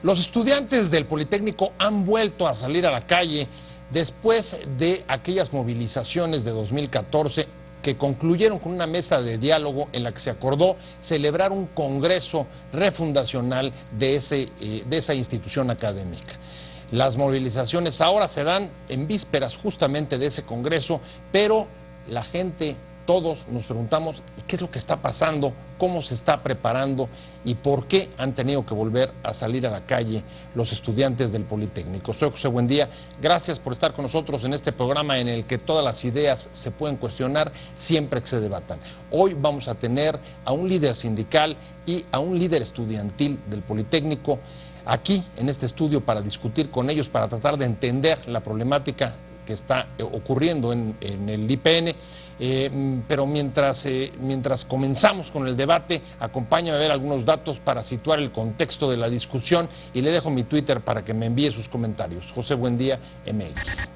Los estudiantes del Politécnico han vuelto a salir a la calle después de aquellas movilizaciones de 2014 que concluyeron con una mesa de diálogo en la que se acordó celebrar un congreso refundacional de esa institución académica. Las movilizaciones ahora se dan en vísperas justamente de ese congreso, pero la gente, todos nos preguntamos qué es lo que está pasando, cómo se está preparando y por qué han tenido que volver a salir a la calle los estudiantes del Politécnico. Soy José Buendía, gracias por estar con nosotros en este programa en el que todas las ideas se pueden cuestionar siempre que se debatan. Hoy vamos a tener a un líder sindical y a un líder estudiantil del Politécnico aquí en este estudio para discutir con ellos, para tratar de entender la problemática que está ocurriendo en el IPN. Pero mientras comenzamos con el debate, acompáñame a ver algunos datos para situar el contexto de la discusión y le dejo mi Twitter para que me envíe sus comentarios. José Buendía, MX.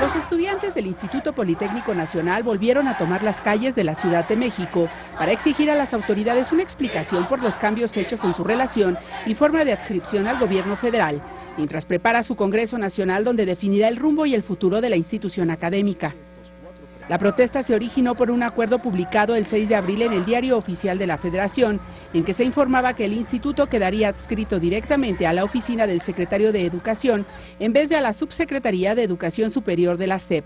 Los estudiantes del Instituto Politécnico Nacional volvieron a tomar las calles de la Ciudad de México para exigir a las autoridades una explicación por los cambios hechos en su relación y forma de adscripción al gobierno federal, mientras prepara su Congreso Nacional donde definirá el rumbo y el futuro de la institución académica. La protesta se originó por un acuerdo publicado el 6 de abril en el Diario Oficial de la Federación, en que se informaba que el instituto quedaría adscrito directamente a la oficina del secretario de Educación en vez de a la Subsecretaría de Educación Superior de la SEP.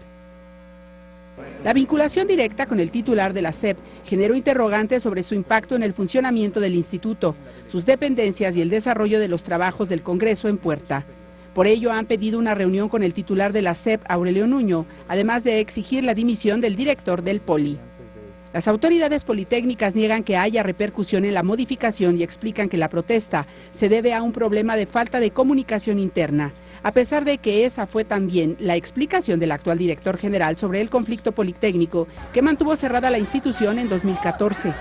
La vinculación directa con el titular de la SEP generó interrogantes sobre su impacto en el funcionamiento del instituto, sus dependencias y el desarrollo de los trabajos del Congreso en puerta. Por ello han pedido una reunión con el titular de la SEP, Aurelio Nuño, además de exigir la dimisión del director del Poli. Las autoridades politécnicas niegan que haya repercusión en la modificación y explican que la protesta se debe a un problema de falta de comunicación interna, a pesar de que esa fue también la explicación del actual director general sobre el conflicto politécnico que mantuvo cerrada la institución en 2014.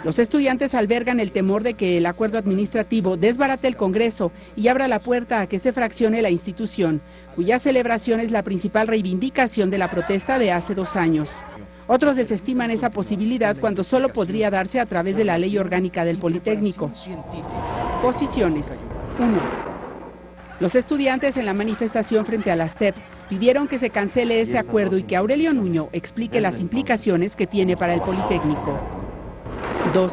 Los estudiantes albergan el temor de que el acuerdo administrativo desbarate el Congreso y abra la puerta a que se fraccione la institución, cuya celebración es la principal reivindicación de la protesta de hace 2 años. Otros desestiman esa posibilidad cuando solo podría darse a través de la Ley Orgánica del Politécnico. Posiciones. 1. Los estudiantes en la manifestación frente a la SEP pidieron que se cancele ese acuerdo y que Aurelio Nuño explique las implicaciones que tiene para el Politécnico. 2.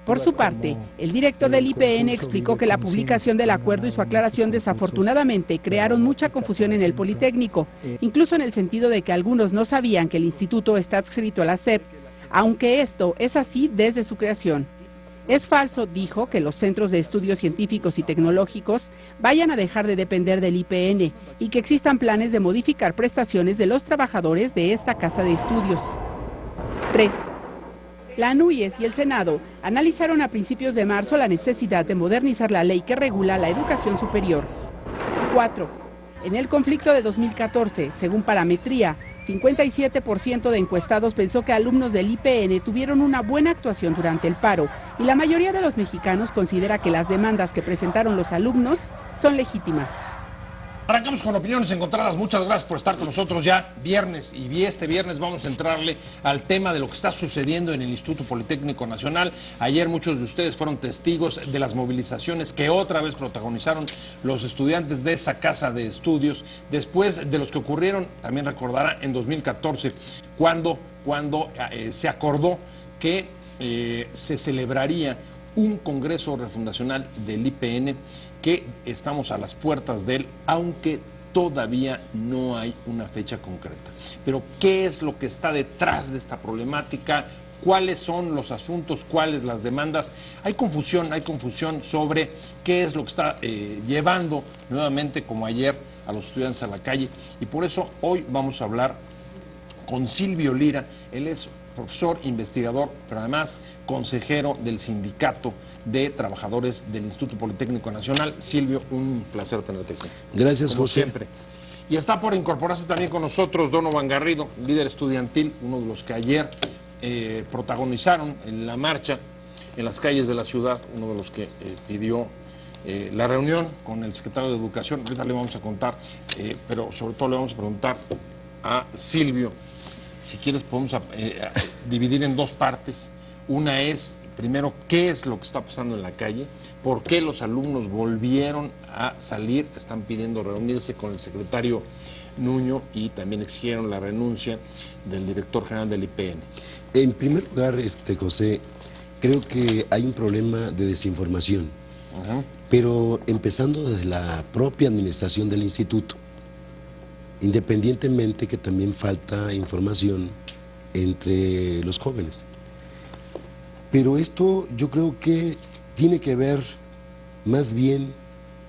Por su parte, el director del IPN explicó que la publicación del acuerdo y su aclaración desafortunadamente crearon mucha confusión en el Politécnico, incluso en el sentido de que algunos no sabían que el instituto está adscrito a la SEP, aunque esto es así desde su creación. Es falso, dijo, que los centros de estudios científicos y tecnológicos vayan a dejar de depender del IPN y que existan planes de modificar prestaciones de los trabajadores de esta casa de estudios. 3. La ANUYES y el Senado analizaron a principios de marzo la necesidad de modernizar la ley que regula la educación superior. 4. En el conflicto de 2014, según Parametría, 57% de encuestados pensó que alumnos del IPN tuvieron una buena actuación durante el paro y la mayoría de los mexicanos considera que las demandas que presentaron los alumnos son legítimas. Arrancamos con opiniones encontradas. Muchas gracias por estar con nosotros ya viernes, y este viernes vamos a entrarle al tema de lo que está sucediendo en el Instituto Politécnico Nacional. Ayer muchos de ustedes fueron testigos de las movilizaciones que otra vez protagonizaron los estudiantes de esa casa de estudios, después de los que ocurrieron, también recordará, en 2014, cuando se acordó que se celebraría un congreso refundacional del IPN, que estamos a las puertas de él, aunque todavía no hay una fecha concreta. Pero ¿qué es lo que está detrás de esta problemática? ¿Cuáles son los asuntos? ¿Cuáles las demandas? Hay confusión sobre qué es lo que está llevando nuevamente, como ayer, a los estudiantes a la calle. Y por eso hoy vamos a hablar con Silvio Lira. Él es profesor, investigador, pero además consejero del Sindicato de Trabajadores del Instituto Politécnico Nacional. Silvio, un placer tenerte aquí. Gracias, como José. siempre. Y está por incorporarse también con nosotros Donovan Garrido, líder estudiantil, uno de los que ayer protagonizaron en la marcha en las calles de la ciudad, uno de los que pidió la reunión con el secretario de Educación. Ahorita le vamos a contar, pero sobre todo le vamos a preguntar a Silvio, si quieres podemos dividir en 2 partes. Una es, primero, qué es lo que está pasando en la calle, por qué los alumnos volvieron a salir, están pidiendo reunirse con el secretario Nuño y también exigieron la renuncia del director general del IPN. En primer lugar, José, creo que hay un problema de desinformación, pero empezando desde la propia administración del instituto, independientemente que también falta información entre los jóvenes. Pero esto yo creo que tiene que ver más bien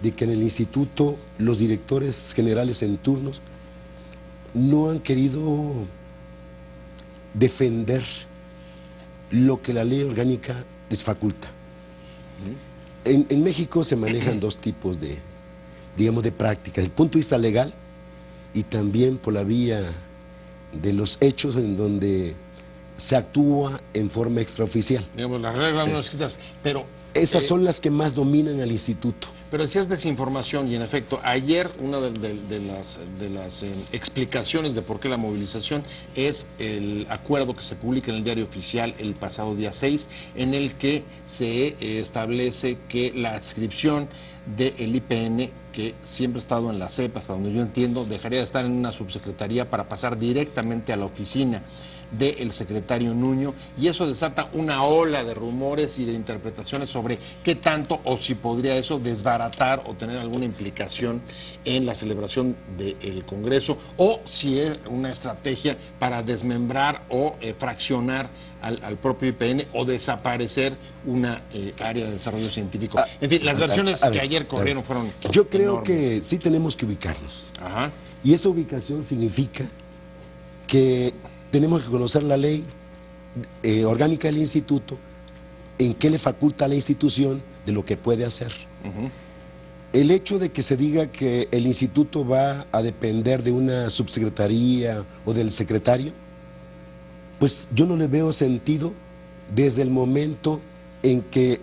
de que en el instituto los directores generales en turnos no han querido defender lo que la ley orgánica les faculta. En México se manejan dos tipos de, digamos, de prácticas, desde el punto de vista legal y también por la vía de los hechos en donde se actúa en forma extraoficial. Digamos, las reglas no escritas, pero... Esas son las que más dominan al instituto. Pero decías desinformación y en efecto, ayer una de las explicaciones de por qué la movilización es el acuerdo que se publica en el Diario Oficial el pasado día 6, en el que se establece que la adscripción del IPN, que siempre ha estado en la CEP, hasta donde yo entiendo, dejaría de estar en una subsecretaría para pasar directamente a la oficina del secretario Nuño, y eso desata una ola de rumores y de interpretaciones sobre qué tanto o si podría eso desbaratar o tener alguna implicación en la celebración del Congreso, o si es una estrategia para desmembrar o fraccionar al propio IPN o desaparecer una área de desarrollo científico. En fin, las versiones que ayer corrieron fueron Yo creo enormes. que sí tenemos que ubicarnos. Ajá. Y esa ubicación significa que tenemos que conocer la ley orgánica del instituto, en qué le faculta a la institución de lo que puede hacer. El hecho de que se diga que el instituto va a depender de una subsecretaría o del secretario, pues yo no le veo sentido desde el momento en que,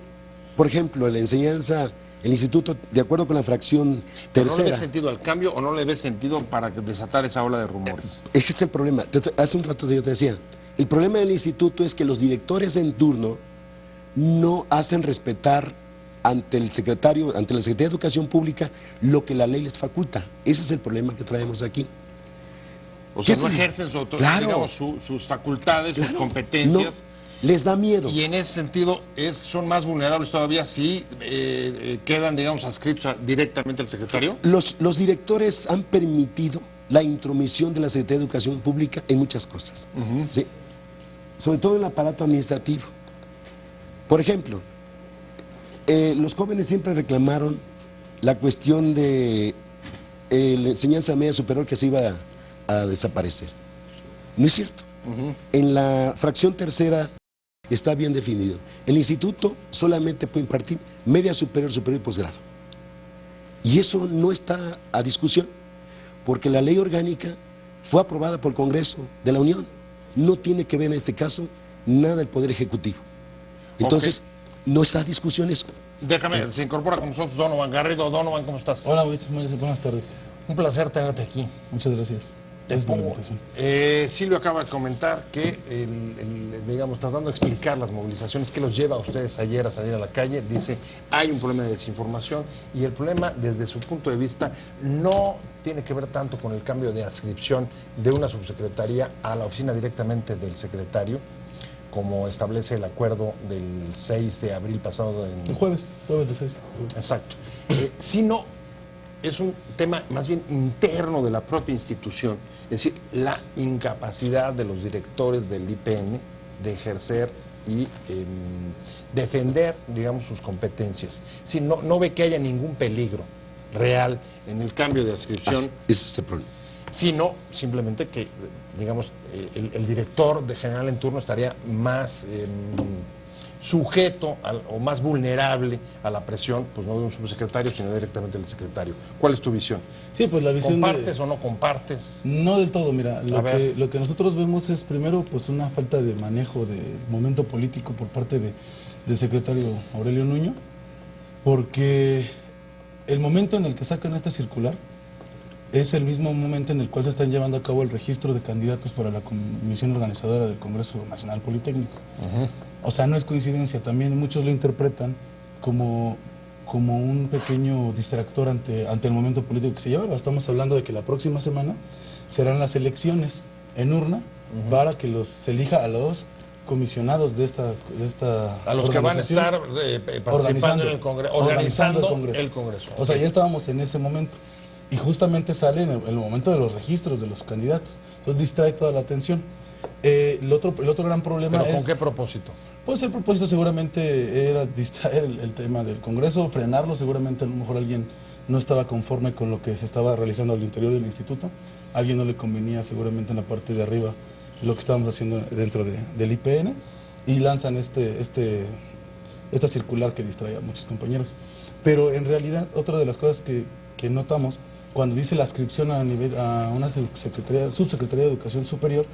por ejemplo, la enseñanza, el instituto, de acuerdo con la fracción ¿Pero no tercera... le ves sentido al cambio o no le ves sentido para desatar esa ola de rumores? Ese es el problema. Hace un rato yo te decía, el problema del instituto es que los directores en turno no hacen respetar ante el secretario, ante la Secretaría de Educación Pública, lo que la ley les faculta. Ese es el problema que traemos aquí. O sea, ¿Qué no es? ejercen digamos, sus facultades, sus competencias. No, les da miedo. Y en ese sentido son más vulnerables todavía si quedan, digamos, adscritos directamente al secretario. Los directores han permitido la intromisión de la Secretaría de Educación Pública en muchas cosas, ¿sí? Sobre todo en el aparato administrativo. Por ejemplo, los jóvenes siempre reclamaron la cuestión de la enseñanza media superior que se iba a desaparecer. No es cierto. En la fracción tercera está bien definido. El instituto solamente puede impartir media superior, superior y posgrado. Y eso no está a discusión, porque la ley orgánica fue aprobada por el Congreso de la Unión. No tiene que ver en este caso nada del Poder Ejecutivo. Entonces, no está a discusión eso. Déjame, se incorpora con nosotros Donovan Garrido. Donovan, ¿cómo estás? Hola, buenas tardes. Un placer tenerte aquí. Muchas gracias. Gracias por la invitación. Silvio acaba de comentar que, digamos, tratando de explicar las movilizaciones que los lleva a ustedes ayer a salir a la calle, dice, hay un problema de desinformación y el problema, desde su punto de vista, no tiene que ver tanto con el cambio de adscripción de una subsecretaría a la oficina directamente del secretario, como establece el acuerdo del 6 de abril pasado. El jueves de 6. Exacto. Sino es un tema más bien interno de la propia institución, es decir, la incapacidad de los directores del IPN de ejercer y defender, digamos, sus competencias. Si no ve que haya ningún peligro real en el cambio de adscripción, Ese es el problema. sino simplemente que, digamos, el director de general en turno estaría más sujeto o más vulnerable a la presión, pues no de un subsecretario, sino directamente del secretario. ¿Cuál es tu visión? Sí, pues la visión ¿Compartes o no compartes? No del todo, mira, lo que nosotros vemos es primero pues una falta de manejo del momento político por parte del secretario Aurelio Nuño, porque el momento en el que sacan esta circular es el mismo momento en el cual se están llevando a cabo el registro de candidatos para la comisión organizadora del Congreso Nacional Politécnico. O sea, no es coincidencia, también muchos lo interpretan como un pequeño distractor ante el momento político que se lleva. Estamos hablando de que la próxima semana serán las elecciones en urna para que se elija a los comisionados de esta a los que van a estar participando en el Congreso, organizando el Congreso. O sea, ya estábamos en ese momento. Y justamente sale en el momento de los registros de los candidatos. Entonces distrae toda la atención. El otro gran problema ¿Pero con qué propósito? Pues el propósito seguramente era distraer el tema del Congreso, frenarlo. Seguramente a lo mejor alguien no estaba conforme con lo que se estaba realizando al interior del instituto. A alguien no le convenía seguramente en la parte de arriba lo que estábamos haciendo dentro del IPN, y lanzan esta circular que distrae a muchos compañeros. Pero en realidad, otra de las cosas que notamos, cuando dice la adscripción a una subsecretaría de Educación Superior,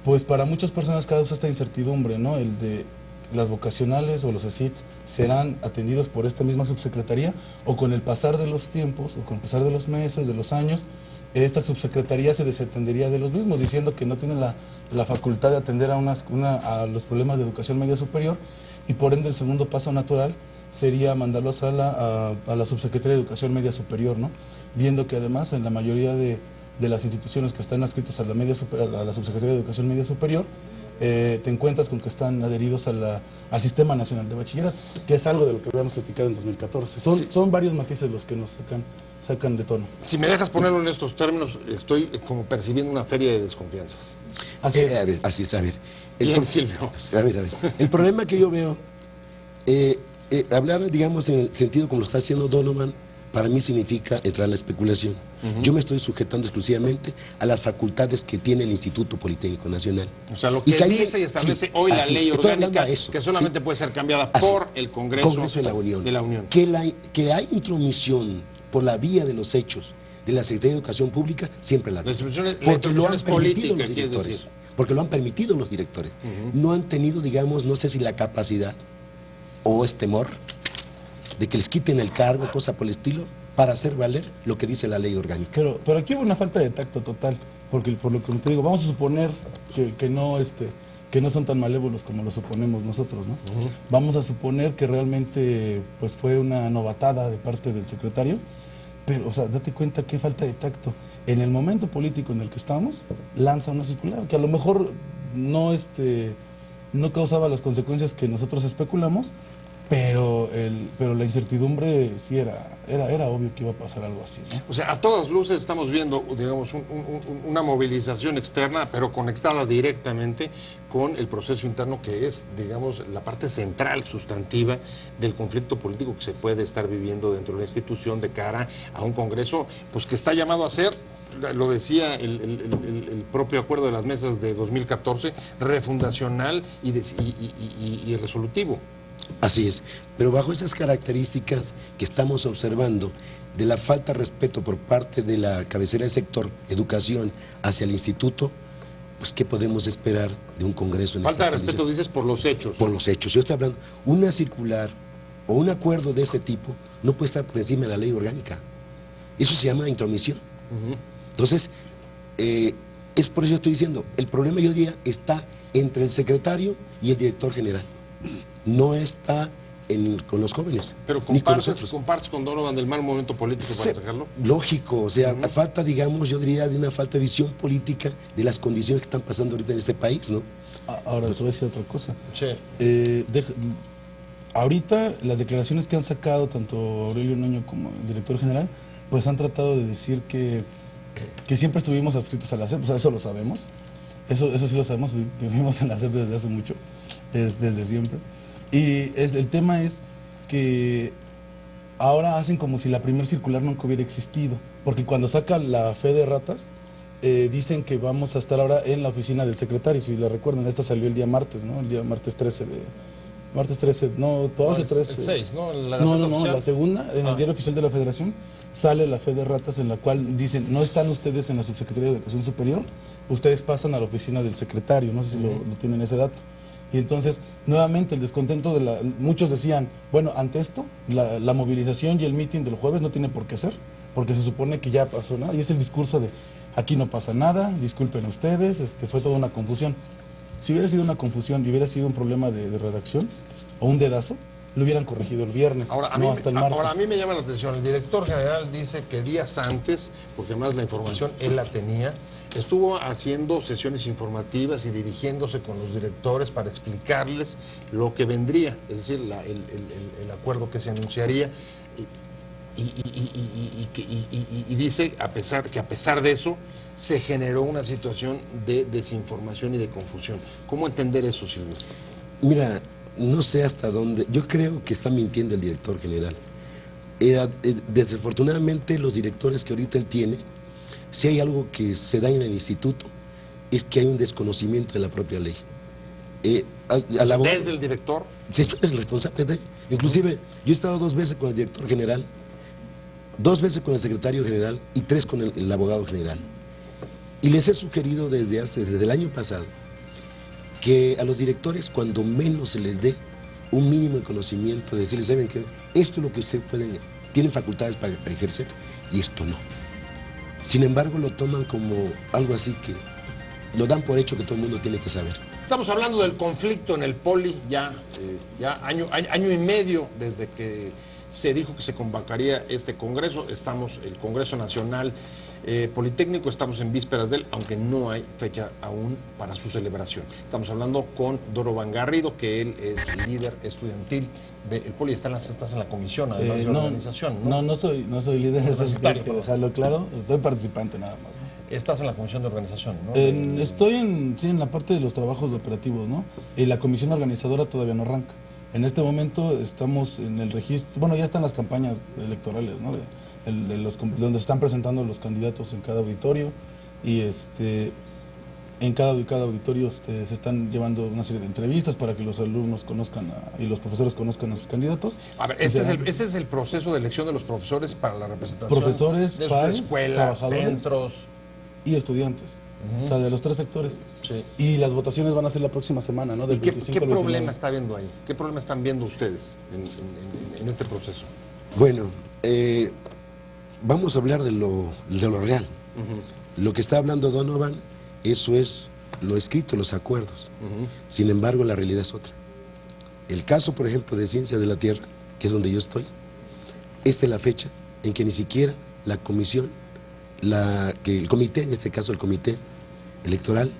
pues para muchas personas causa esta incertidumbre, ¿no? El de las vocacionales o los ESITs serán atendidos por esta misma subsecretaría, o con el pasar de los tiempos, o con el pasar de los meses, de los años, esta subsecretaría se desatendería de los mismos, diciendo que no tienen la facultad de atender a los problemas de educación media superior, y por ende el segundo paso natural sería mandarlos a la Subsecretaría de Educación Media Superior, ¿no? Viendo que además en la mayoría de las instituciones que están adscritas a la Subsecretaría de Educación Media Superior, te encuentras con que están adheridos al Sistema Nacional de Bachillerato, que es algo de lo que habíamos platicado en 2014. Son varios matices los que nos sacan de tono. Si me dejas ponerlo en estos términos, estoy como percibiendo una feria de desconfianzas. Así es. A ver. Silvio. A ver. El problema que yo veo, hablar, digamos, en el sentido como lo está haciendo Donovan, para mí significa entrar a la especulación. Yo me estoy sujetando exclusivamente a las facultades que tiene el Instituto Politécnico Nacional. O sea, lo que dice y establece hoy la ley orgánica, que solamente puede ser cambiada por el Congreso de la Unión. Que hay intromisión por la vía de los hechos de la Secretaría de Educación Pública, siempre la hay. Porque lo han permitido los directores. Porque lo han permitido los directores. No han tenido, digamos, no sé si la capacidad o es temor de que les quiten el cargo, cosa por el estilo, para hacer valer lo que dice la ley orgánica. Pero aquí hubo una falta de tacto total, porque por lo que te digo, vamos a suponer que no son tan malévolos como lo suponemos nosotros, ¿no? Vamos a suponer que realmente pues fue una novatada de parte del secretario, pero, o sea, date cuenta qué falta de tacto. En el momento político en el que estamos, lanza una circular que a lo mejor no causaba las consecuencias que nosotros especulamos, pero la incertidumbre sí era obvio que iba a pasar algo así, ¿no? O sea, a todas luces estamos viendo, digamos, una movilización externa, pero conectada directamente con el proceso interno, que es, digamos, la parte central, sustantiva del conflicto político que se puede estar viviendo dentro de la institución de cara a un Congreso, pues que está llamado a ser, lo decía el propio acuerdo de las mesas de 2014, refundacional y resolutivo. Así es, pero bajo esas características que estamos observando de la falta de respeto por parte de la cabecera del sector educación hacia el instituto, pues ¿qué podemos esperar de un Congreso en Falta estas de respeto, condiciones? dices, por los hechos. Por los hechos. Yo estoy hablando, una circular o un acuerdo de ese tipo no puede estar por encima de la ley orgánica. Eso se llama intromisión. Entonces, es por eso que estoy diciendo, el problema, yo diría, está entre el secretario y el director general. No está con los jóvenes. Pero ni con nosotros. ¿Compartes con Donovan del mal momento político para sacarlo? Lógico, o sea, falta, digamos, yo diría, de una falta de visión política de las condiciones que están pasando ahorita en este país, ¿no? Ahora, te voy a decir otra cosa. Sí. Ahorita, las declaraciones que han sacado tanto Aurelio Nuño como el director general, pues han tratado de decir que siempre estuvimos adscritos a la SEP, o sea, eso lo sabemos. Eso sí lo sabemos, vivimos en la SEP desde hace mucho, desde siempre. Y el tema es que ahora hacen como si la primer circular nunca hubiera existido, porque cuando saca la fe de ratas, dicen que vamos a estar ahora en la oficina del secretario. Si la recuerdan, esta salió el día martes, ¿no? El día martes 13 Martes 13, no, todos el 13. El 6, ¿no? No, la segunda, en el Diario Oficial de la Federación, sale la fe de ratas en la cual dicen, no están ustedes en la Subsecretaría de Educación Superior, ustedes pasan a la oficina del secretario, no sé si lo tienen ese dato. Y entonces, nuevamente, el descontento muchos decían, bueno, ante esto, la movilización y el mitin del jueves no tiene por qué ser, porque se supone que ya pasó nada, y es el discurso de aquí no pasa nada, disculpen ustedes, fue toda una confusión. Si hubiera sido una confusión y hubiera sido un problema de redacción o un dedazo, lo hubieran corregido el viernes, no hasta el martes. Ahora, a mí me llama la atención, el director general dice que días antes, porque además la información él la tenía, estuvo haciendo sesiones informativas y dirigiéndose con los directores para explicarles lo que vendría, es decir, el acuerdo que se anunciaría. Y dice que a pesar de eso se generó una situación de desinformación y de confusión. ¿Cómo entender eso, Silvio? Mira, no sé hasta dónde, yo creo que está mintiendo el director general. Desafortunadamente los directores que ahorita él tiene, si hay algo que se da en el instituto, es que hay un desconocimiento de la propia ley. ¿Desde el director? Sí, es responsable de él. Inclusive, yo he estado 2 veces con el director general, 2 veces con el secretario general y 3 con el abogado general. Y les he sugerido desde el año pasado que a los directores, cuando menos se les dé un mínimo de conocimiento, de decirles, ¿saben qué? Esto es lo que ustedes tienen facultades para ejercer y esto no. Sin embargo, lo toman como algo así que lo dan por hecho que todo el mundo tiene que saber. Estamos hablando del conflicto en el Poli, ya año y medio desde que se dijo que se convocaría este congreso. El Congreso Nacional Politécnico, estamos en vísperas de él, aunque no hay fecha aún para su celebración. Estamos hablando con Doro Van Garrido, que él es líder estudiantil del Poli. Estás en la comisión, además de organización, ¿no? No soy líder, eso sí hay que dejarlo claro. Soy participante nada más, ¿no? Estás en la comisión de organización, ¿no? Estoy en la parte de los trabajos operativos, ¿no? Y la comisión organizadora todavía no arranca. En este momento estamos en el registro, bueno, ya están las campañas electorales, ¿no? Donde se están presentando los candidatos en cada auditorio y en cada auditorio se están llevando una serie de entrevistas para que los alumnos conozcan y los profesores conozcan a sus candidatos. A ver, este es el proceso de elección de los profesores para la representación profesores, de PAES, sus escuelas, centros y estudiantes. O sea, de los 3 sectores. Sí. Y las votaciones van a ser la próxima semana, ¿no? ¿Y qué problema está viendo ahí? ¿Qué problema están viendo ustedes en este proceso? Bueno, vamos a hablar de lo real. Lo que está hablando Donovan, eso es lo escrito, los acuerdos. Sin embargo, la realidad es otra. El caso, por ejemplo, de Ciencia de la Tierra, que es donde yo estoy, esta es la fecha en que ni siquiera la comisión, que el comité, en este caso el comité electoral,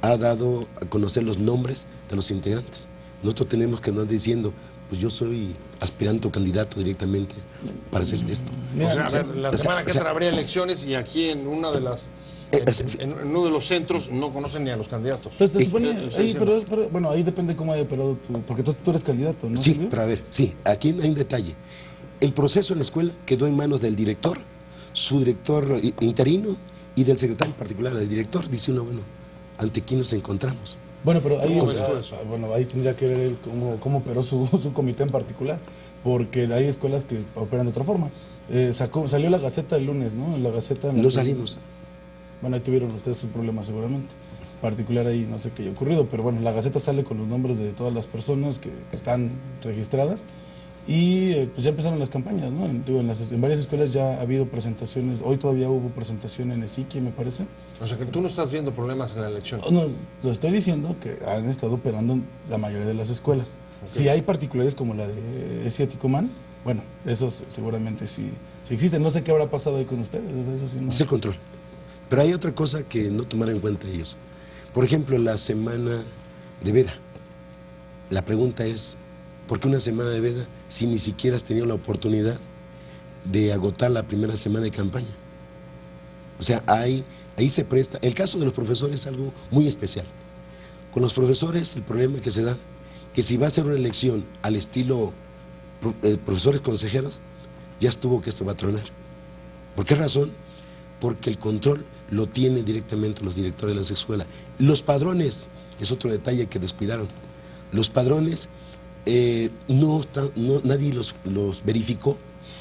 ha dado a conocer los nombres de los integrantes. Nosotros tenemos que andar diciendo, pues yo soy aspirante o candidato directamente para hacer esto. O sea, a ver, la semana que entra habría elecciones y aquí en una de las en uno de los centros no conocen ni a los candidatos. Pues se supone, pero bueno, ahí depende cómo haya operado porque tú eres candidato, ¿no? Sí, pero a ver, sí, aquí hay un detalle. El proceso en la escuela quedó en manos del director, su director interino y del secretario particular del director. Dice uno, bueno, ¿ante quién nos encontramos? Bueno, pero ahí, ahí tendría que ver cómo operó su comité en particular, porque hay escuelas que operan de otra forma. Salió la Gaceta el lunes, ¿no? La Gaceta no salimos. Bueno, ahí tuvieron ustedes un problema seguramente. Particular ahí no sé qué haya ocurrido, pero bueno, la Gaceta sale con los nombres de todas las personas que están registradas y pues ya empezaron las campañas, ¿no? En varias escuelas ya ha habido presentaciones, hoy todavía hubo presentación en Esiquia, me parece. O sea que tú no estás viendo problemas en la elección. No, lo estoy diciendo que han estado operando en la mayoría de las escuelas. Okay. Si hay particularidades como la de Ticumán, bueno, esos seguramente sí existen. No sé qué habrá pasado ahí con ustedes. Eso sí no. Es el control. Pero hay otra cosa que no tomaron en cuenta ellos. Por ejemplo, la semana de veda. La pregunta es, ¿por qué una semana de veda si ni siquiera has tenido la oportunidad de agotar la primera semana de campaña? O sea, ahí se presta. El caso de los profesores es algo muy especial. Con los profesores el problema que se da, que si va a ser una elección al estilo profesores consejeros, ya estuvo que esto va a tronar. ¿Por qué razón? Porque el control lo tienen directamente los directores de las escuelas. Los padrones, es otro detalle que descuidaron. Los padrones, nadie los verificó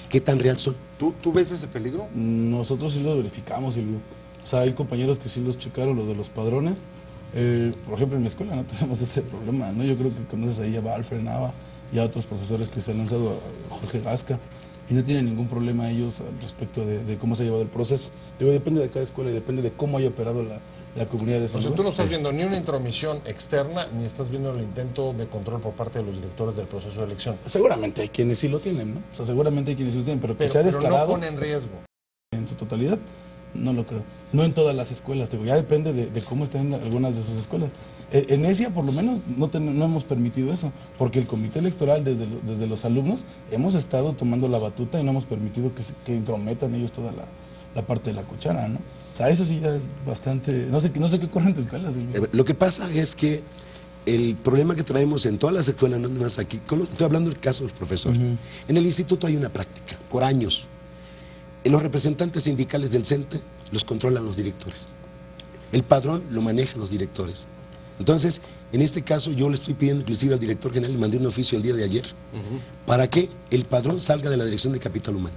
qué tan real son. ¿Tú ves ese peligro? Nosotros sí lo verificamos, Silvio. O sea, hay compañeros que sí los checaron, lo de los padrones. Por ejemplo, en mi escuela no tenemos ese problema, ¿no? Yo creo que conoces ahí a Alfred Nava y a otros profesores que se han lanzado, a Jorge Gasca. y no tienen ningún problema ellos al respecto de cómo se ha llevado el proceso. Digo, depende de cada escuela y depende de cómo haya operado la comunidad de ese O sea, lugar. tú no estás viendo ni una intromisión externa, ni estás viendo el intento de control por parte de los directores del proceso de elección. Seguramente hay quienes sí lo tienen, ¿no? O sea, seguramente hay quienes sí lo tienen, pero que sea Pero descarado no pone en riesgo. en su totalidad, no lo creo. No en todas las escuelas, digo, ya depende de cómo estén algunas de sus escuelas. En ESIA, por lo menos, no hemos permitido eso, porque el comité electoral, desde los alumnos, hemos estado tomando la batuta y no hemos permitido que intrometan ellos toda la parte de la cuchara, ¿no? O sea, eso sí ya es bastante... No sé qué ocurre en tu escuela, Silvio. Lo que pasa es que el problema que traemos en todas las escuelas, no más aquí, estoy hablando del caso de los profesores. En el instituto hay una práctica, por años. Los representantes sindicales del CENTE los controlan los directores. El padrón lo manejan los directores. Entonces, en este caso yo le estoy pidiendo inclusive al director general, le mandé un oficio el día de ayer, para que el padrón salga de la Dirección de Capital Humano.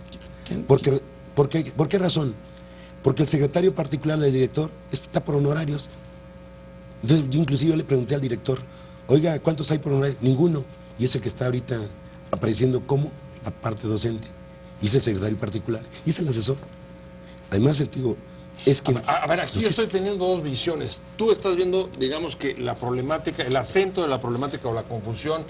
¿Por qué razón? Porque el secretario particular del director está por honorarios. Entonces yo inclusive le pregunté al director, oiga, ¿cuántos hay por honorarios? Ninguno. Y es el que está ahorita apareciendo como la parte docente. Y es el secretario particular. Y es el asesor. Además, digo, es que... A ver, aquí yo estoy teniendo dos visiones. Tú estás viendo, digamos que la problemática, el acento de la problemática o la confusión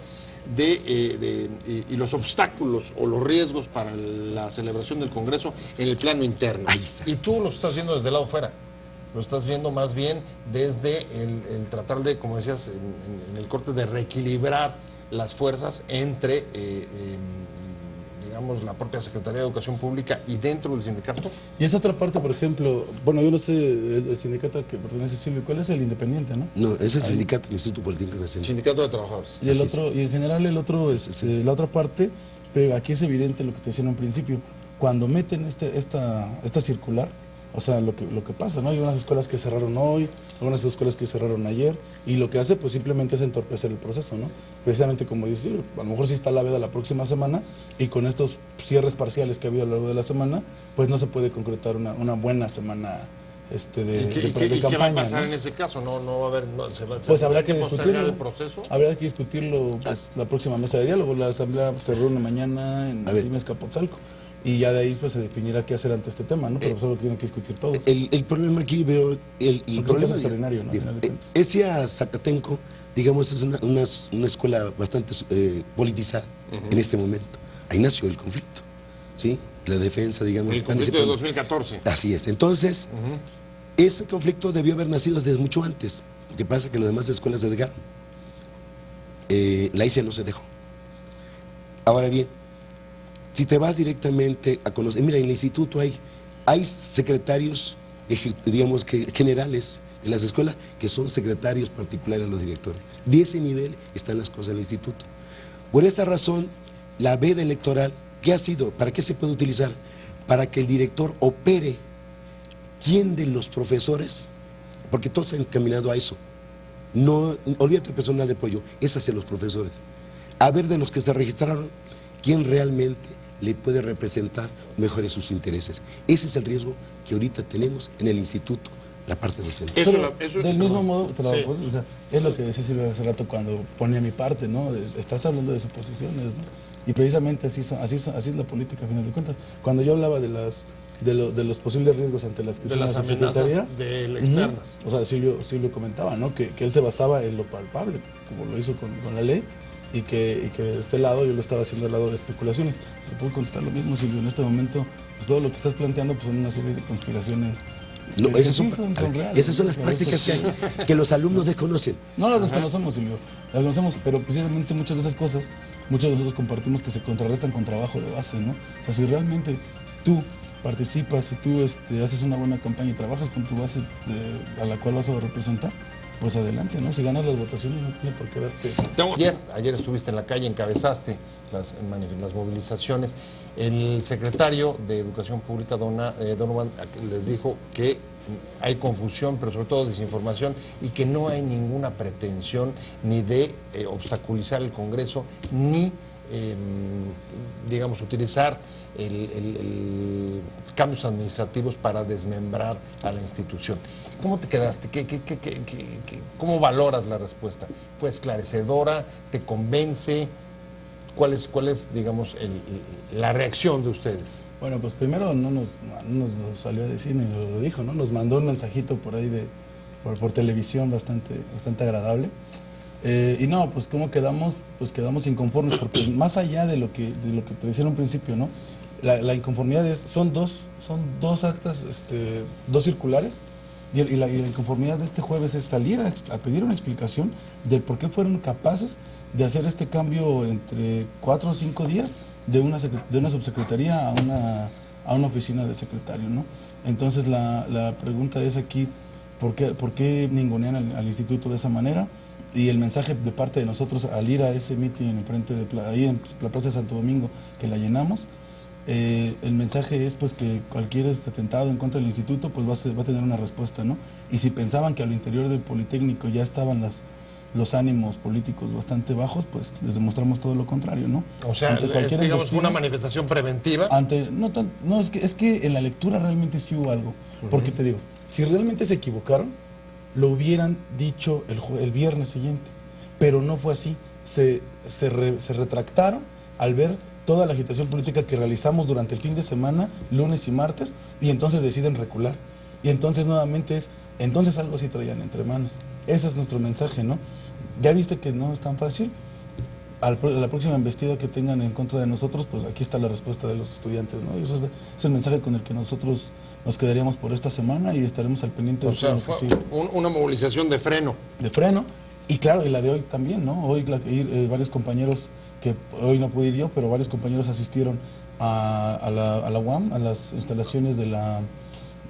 y los obstáculos o los riesgos para la celebración del Congreso en el plano interno. Ahí está. Y tú lo estás viendo desde el lado fuera. Lo estás viendo más bien desde el tratar de, como decías, en el corte, de reequilibrar las fuerzas entre, digamos, la propia Secretaría de Educación Pública y dentro del sindicato. Y esa otra parte, por ejemplo, bueno, yo no sé el sindicato al que pertenece Silvio, ¿cuál es el independiente, no? No, es el sindicato, el Instituto Político Nacional. Sindicato de Trabajadores. Y el otro, y en general el otro, la otra parte, pero aquí es evidente lo que te decía en un principio, cuando meten esta circular, o sea, lo que pasa, ¿no? Hay unas escuelas que cerraron hoy, algunas escuelas que cerraron ayer, y lo que hace, pues simplemente es entorpecer el proceso, ¿no? Precisamente como dice Silvio, a lo mejor sí está la veda la próxima semana, y con estos cierres parciales que ha habido a lo largo de la semana, pues no se puede concretar una buena semana de ¿Y campaña. qué va a pasar, ¿no? en ese caso? No va a haber, Pues habrá que postergar discutirlo. el proceso. Habrá que discutirlo pues, la próxima mesa de diálogo. La asamblea se reúne mañana en CIMES Capotzalco. Y ya de ahí pues se definirá qué hacer ante este tema, ¿no? Pero solo tienen que discutir todos. El problema aquí veo, el problema es extraordinario, ¿no? ESIA Zacatenco, digamos, es una escuela bastante politizada en este momento. Ahí nació el conflicto, ¿sí? La defensa, digamos. El conflicto de 2014. Así es. Entonces, ese conflicto debió haber nacido desde mucho antes. Lo que pasa es que las demás escuelas se dejaron. La ICE no se dejó. Ahora bien, si te vas directamente a conocer, mira, en el instituto hay secretarios, digamos que generales de las escuelas, que son secretarios particulares de los directores. De ese nivel están las cosas en el instituto. Por esta razón, la veda electoral, ¿qué ha sido? ¿Para qué se puede utilizar? Para que el director opere quién de los profesores, porque todos están encaminados a eso. No, olvídate el personal de apoyo, es hacia los profesores. A ver de los que se registraron, quién realmente le puede representar mejor sus intereses. Ese es el riesgo que ahorita tenemos en el instituto, la parte docente. Del mismo modo, o sea, es lo que decía Silvio hace rato cuando ponía mi parte, ¿no? Estás hablando de suposiciones, ¿no? Y precisamente así es la política, a final de cuentas. Cuando yo hablaba de los posibles riesgos ante la inscripción de las a la subsecretaría, amenazas externas. O sea, Silvio comentaba, ¿no? Que él se basaba en lo palpable, como lo hizo con la ley, y que de este lado yo lo estaba haciendo al lado de especulaciones. Te puedo contestar lo mismo, Silvio, en este momento pues, todo lo que estás planteando pues, son una serie de conspiraciones. No, esas son reales, esas son las prácticas que hay, que los alumnos desconocen. No las desconocemos, Silvio, las conocemos, pero precisamente muchas de esas cosas, muchos de nosotros compartimos que se contrarrestan con trabajo de base, ¿no? O sea, si realmente tú participas, si tú haces una buena campaña y trabajas con tu base a la cual vas a representar, pues adelante, ¿no? Si ganas las votaciones no tiene por qué darte... Ayer estuviste en la calle, encabezaste las movilizaciones. El secretario de Educación Pública, Donovan, les dijo que hay confusión, pero sobre todo desinformación, y que no hay ninguna pretensión ni de obstaculizar el Congreso, ni digamos, utilizar cambios administrativos para desmembrar a la institución. ¿Cómo te quedaste? ¿Cómo valoras la respuesta? ¿Fue esclarecedora? ¿Te convence? ¿Cuál es digamos, la reacción de ustedes? Bueno, pues primero no nos lo salió a decir ni nos lo dijo, ¿no? Nos mandó un mensajito por ahí por televisión bastante agradable. Y no, pues ¿cómo quedamos? Pues quedamos inconformes, porque más allá de lo que te decía en un principio, ¿no? La inconformidad son dos actas, dos circulares, y la inconformidad de este jueves es salir a pedir una explicación del por qué fueron capaces de hacer este cambio entre 4 o 5 días de una subsecretaría a una oficina de secretario, ¿no? Entonces la pregunta es aquí, ¿por qué ningunean al instituto de esa manera? Y el mensaje de parte de nosotros al ir a ese meeting ahí en la Plaza de Santo Domingo, que la llenamos, el mensaje es pues que cualquier atentado en contra del instituto pues va a tener una respuesta, ¿no? Y si pensaban que al interior del Politécnico ya estaban los ánimos políticos bastante bajos, pues les demostramos todo lo contrario, ¿no? O sea, digamos, fue una manifestación preventiva. Es que en la lectura realmente sí hubo algo. Porque te digo, si realmente se equivocaron, lo hubieran dicho el viernes siguiente. Pero no fue así. Se retractaron al ver toda la agitación política que realizamos durante el fin de semana, lunes y martes, y entonces deciden recular. Y entonces nuevamente entonces algo sí traían entre manos. Ese es nuestro mensaje, ¿no? Ya viste que no es tan fácil. A la próxima embestida que tengan en contra de nosotros, pues aquí está la respuesta de los estudiantes, ¿no? Y eso es el mensaje con el que nosotros nos quedaríamos por esta semana y estaremos al pendiente de todo lo que sigue. Una movilización de freno. De freno, y claro, y la de hoy también, ¿no? Hoy varios compañeros, que hoy no pude ir yo, pero varios compañeros asistieron a la UAM, a las instalaciones de la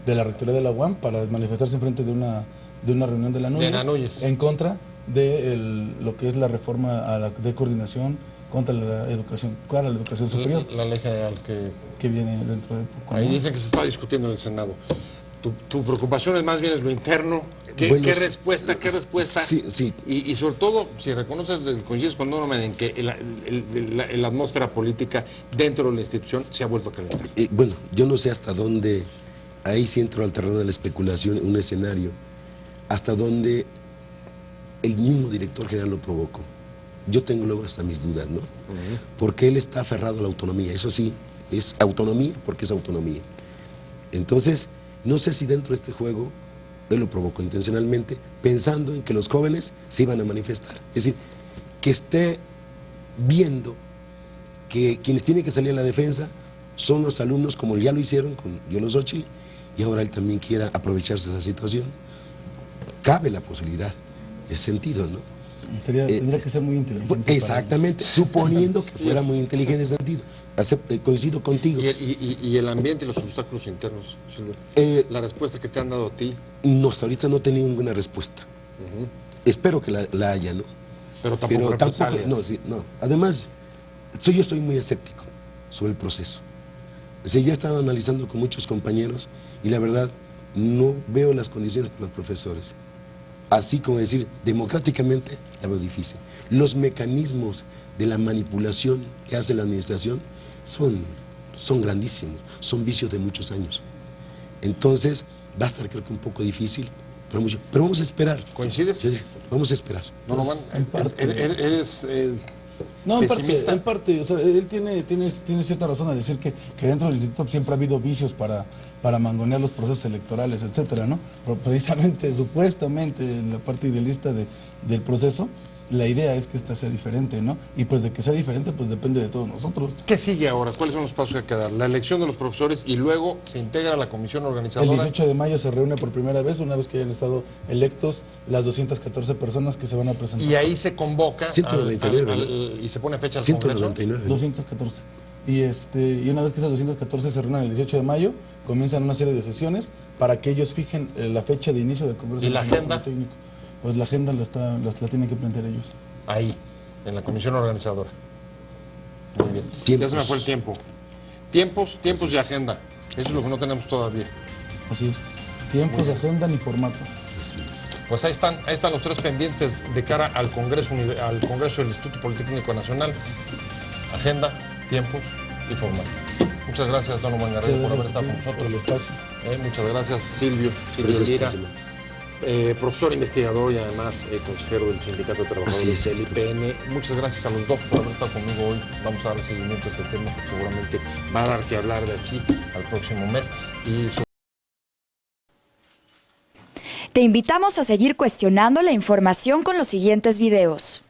rectoría de la UAM, para manifestarse en frente de una reunión de la NUYES, en contra de lo que es la reforma de coordinación contra la educación superior. La ley general que viene dentro de poco. Ahí dicen que se está discutiendo en el Senado. Tu preocupación es más bien lo interno. ¿Qué respuesta? Sí. Y sobre todo, si reconoces, coincides con Donovan en que la atmósfera política dentro de la institución se ha vuelto a calentar. Bueno, yo no sé hasta dónde, ahí sí entro al terreno de la especulación, un escenario, hasta dónde el mismo director general lo provocó. Yo tengo luego hasta mis dudas, ¿no? Porque él está aferrado a la autonomía, eso sí, es autonomía porque es autonomía. Entonces, no sé si dentro de este juego él lo provocó intencionalmente, pensando en que los jóvenes se iban a manifestar. Es decir, que esté viendo que quienes tienen que salir a la defensa son los alumnos, como ya lo hicieron con Yolo Xochitl, y ahora él también quiera aprovecharse de esa situación. Cabe la posibilidad, es sentido, ¿no? Tendría que ser muy inteligente. Exactamente, suponiendo que fuera muy inteligente en ese sentido. Coincido contigo. ¿Y el ambiente y los obstáculos internos, Silvio? La respuesta que te han dado a ti. No, hasta ahorita no he tenido ninguna respuesta. Espero que la haya, ¿no? Pero tampoco no. Además, yo estoy muy escéptico sobre el proceso. O sea, ya he estado analizando con muchos compañeros y la verdad no veo las condiciones para los profesores. Así como decir, democráticamente la veo difícil. Los mecanismos de la manipulación que hace la administración son grandísimos, son vicios de muchos años. Entonces, va a estar creo que un poco difícil, pero vamos a esperar. ¿Coincides? Vamos a esperar. No, en parte. Eres en parte, o sea, él tiene cierta razón a decir que dentro del instituto siempre ha habido vicios para mangonear los procesos electorales, etcétera, ¿no? Pero precisamente, supuestamente, en la parte idealista del proceso, la idea es que esta sea diferente, ¿no? Y pues de que sea diferente, pues depende de todos nosotros. ¿Qué sigue ahora? ¿Cuáles son los pasos que hay que dar? La elección de los profesores y luego se integra a la comisión organizadora. El 18 de mayo se reúne por primera vez, una vez que hayan estado electos las 214 personas que se van a presentar. Y ahí se convoca 199, y se pone fecha al 199. Congreso. 214. Y una vez que esas 214 se reúnen el 18 de mayo, comienzan una serie de sesiones para que ellos fijen la fecha de inicio del Congreso. ¿Y la agenda? Técnico. Pues la agenda la tienen que plantear ellos. Ahí, en la comisión organizadora. Muy bien. Tiempos. Ya se me fue el tiempo. Tiempos y agenda. Eso es lo que no tenemos todavía. Así es. Tiempos, agenda ni formato. Así es. Pues ahí están los tres pendientes de cara al Congreso del Instituto Politécnico Nacional. Agenda, tiempos y formato. Muchas gracias, Donovan Garrido, por haber estado con nosotros. Por el espacio. Muchas gracias, Silvio Gracias, Lira. profesor investigador y además consejero del Sindicato de Trabajadores del IPN. Muchas gracias a los dos por haber estado conmigo hoy. Vamos a darle seguimiento a este tema porque seguramente va a dar que hablar de aquí al próximo mes. Te invitamos a seguir cuestionando la información con los siguientes videos.